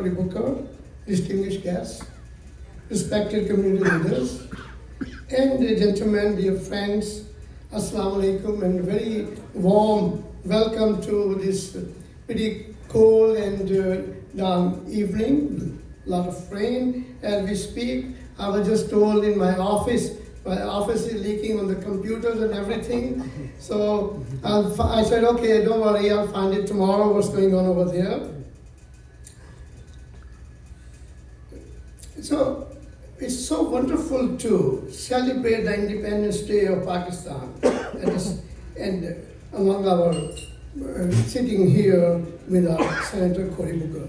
Cory Booker, distinguished guests, respected community leaders, and gentlemen, dear friends, Assalamu alaikum, and very warm welcome to this pretty cold and down evening. A lot of rain as we speak. I was just told in my office is leaking on the computers and everything. So I said, okay, don't worry, I'll find it tomorrow, what's going on over there. So it's so wonderful to celebrate the Independence Day of Pakistan and among our sitting here with our Senator Cory Booker.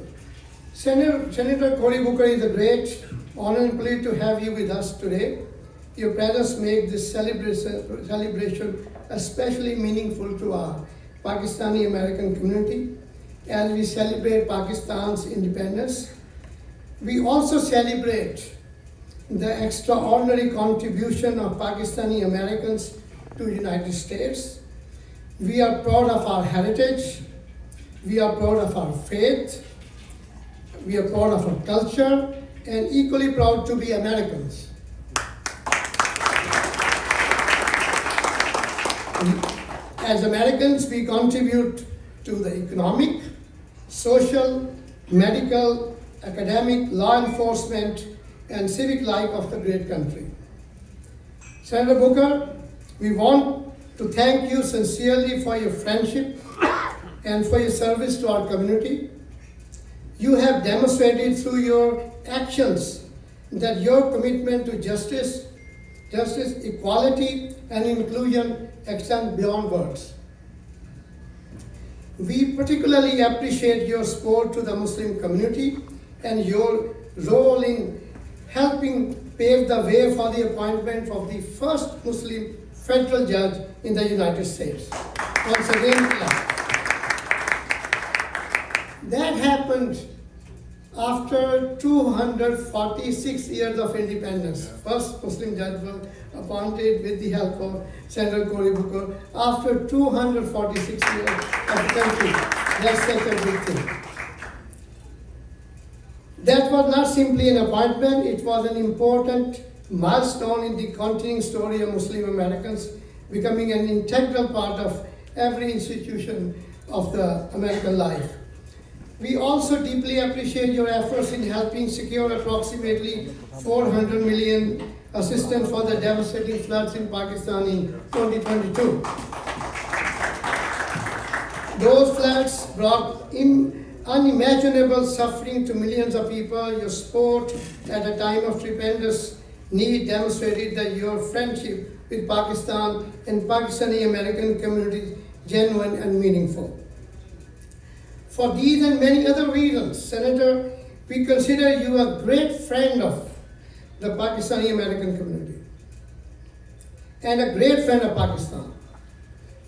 Senator Cory Booker, is a great honor and pleasure to have you with us today. Your presence makes this celebration especially meaningful to our Pakistani American community as we celebrate Pakistan's independence. We also celebrate the extraordinary contribution of Pakistani Americans to the United States. We are proud of our heritage, we are proud of our faith, we are proud of our culture, and equally proud to be Americans. As Americans, we contribute to the economic, social, medical, academic, law enforcement, and civic life of the great country. Senator Booker, we want to thank you sincerely for your friendship and for your service to our community. You have demonstrated through your actions that your commitment to justice, equality, and inclusion extend beyond words. We particularly appreciate your support to the Muslim community and your role in helping pave the way for the appointment of the first Muslim federal judge in the United States. Once again, that happened after 246 years of independence. First Muslim judge was appointed with the help of Senator Cory Booker after 246 years of the country. That's such a big thing. That was not simply an appointment, it was an important milestone in the continuing story of Muslim Americans becoming an integral part of every institution of the American life. We also deeply appreciate your efforts in helping secure approximately 400 million assistance for the devastating floods in Pakistan in 2022. Those floods brought unimaginable suffering to millions of people. Your support at a time of tremendous need demonstrated that your friendship with Pakistan and Pakistani American communities genuine and meaningful. For these and many other reasons, Senator, we consider you a great friend of the Pakistani American community and a great friend of Pakistan.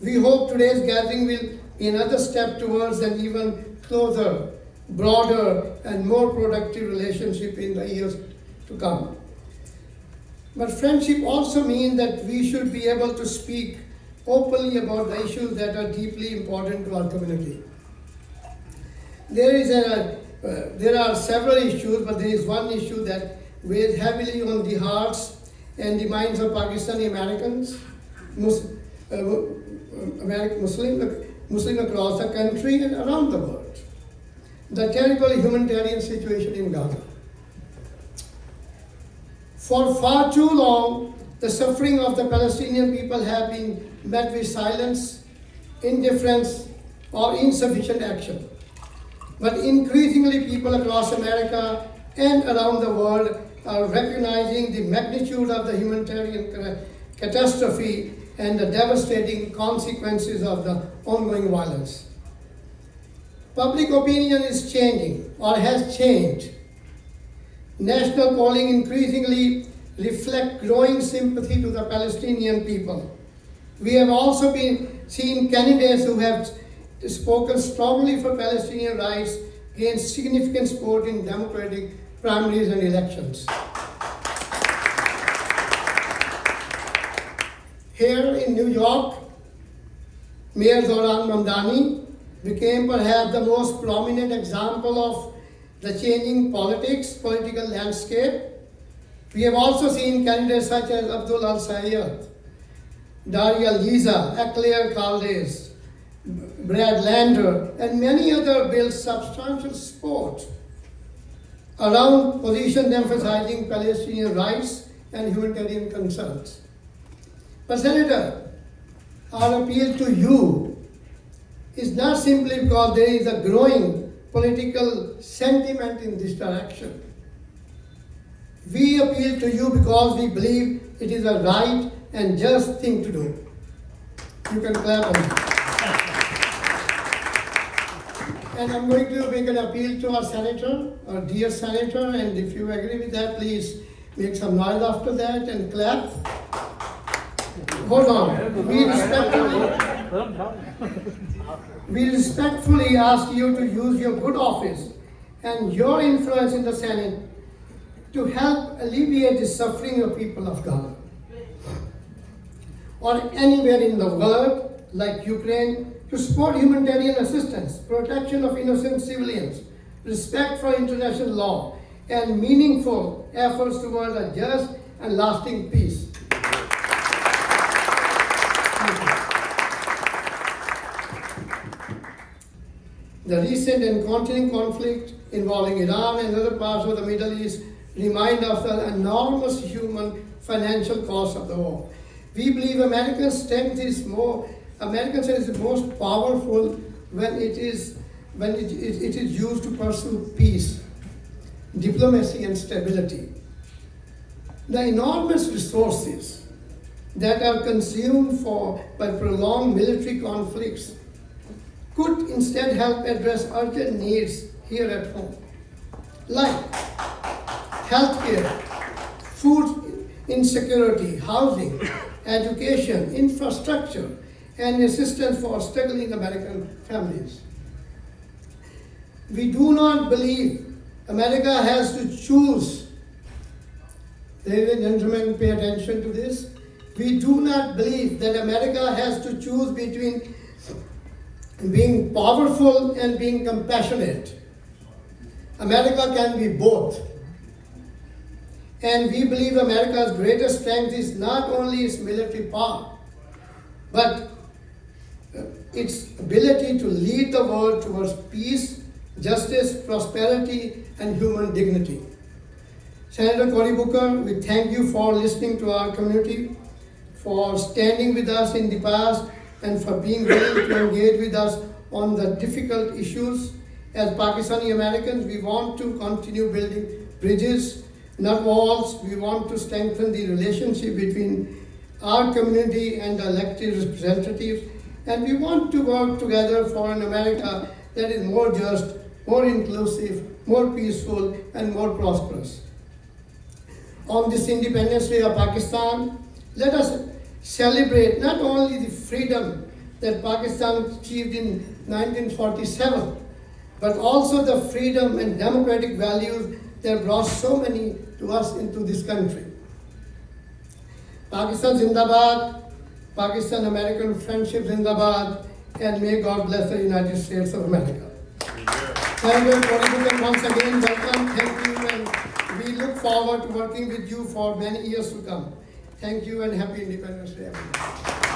We hope today's gathering will be another step towards an even closer, broader, and more productive relationship in the years to come. But friendship also means that we should be able to speak openly about the issues that are deeply important to our community. There are several issues, but there is one issue that weighs heavily on the hearts and the minds of Pakistani Americans, Muslim across the country and around the world. The terrible humanitarian situation in Gaza. For far too long, the suffering of the Palestinian people have been met with silence, indifference, or insufficient action. But increasingly, people across America and around the world are recognizing the magnitude of the humanitarian catastrophe and the devastating consequences of the ongoing violence. Public opinion is changing or has changed. National polling increasingly reflect growing sympathy to the Palestinian people. We have also seen candidates who have spoken strongly for Palestinian rights gain significant support in democratic primaries and elections. Here in New York, Mayor Zoran Mamdani became perhaps the most prominent example of the changing political landscape. We have also seen candidates such as Abdul Al-Sayed, Daria Liza, Eclair Caldes, Brad Lander, and many other build substantial support around positions emphasizing Palestinian rights and humanitarian concerns. But Senator, our appeal to you is not simply because there is a growing political sentiment in this direction. We appeal to you because we believe it is a right and just thing to do. You can clap on that. And I'm going to make an appeal to our senator, our dear senator, and if you agree with that, please make some noise after that and clap. Hold on. We respectfully ask you to use your good office and your influence in the Senate to help alleviate the suffering of people of Gaza or anywhere in the world like Ukraine, to support humanitarian assistance, protection of innocent civilians, respect for international law, and meaningful efforts toward a just and lasting peace. The recent and continuing conflict involving Iran and other parts of the Middle East remind us of the enormous human financial cost of the war. We believe America's strength is most powerful when it is used to pursue peace, diplomacy, and stability. The enormous resources that are consumed by prolonged military conflicts could instead help address urgent needs here at home, like healthcare, food insecurity, housing, education, infrastructure, and assistance for struggling American families. We do not believe America has to choose. Ladies and gentlemen, pay attention to this. We do not believe that America has to choose between being powerful and being compassionate. America can be both. And we believe America's greatest strength is not only its military power, but its ability to lead the world towards peace, justice, prosperity, and human dignity. Senator Cory Booker, we thank you for listening to our community, for standing with us in the past, and for being willing to engage with us on the difficult issues. As Pakistani Americans, we want to continue building bridges, not walls. We want to strengthen the relationship between our community and the elected representatives. And we want to work together for an America that is more just, more inclusive, more peaceful, and more prosperous. On this Independence Day of Pakistan, let us celebrate not only the freedom that Pakistan achieved in 1947, but also the freedom and democratic values that brought so many to us into this country. Pakistan Zindabad, Pakistan American friendship Zindabad, and may God bless the United States of America. Thank you, Cory Booker, once again, welcome, thank you, and we look forward to working with you for many years to come. Thank you and happy Independence Day, everyone.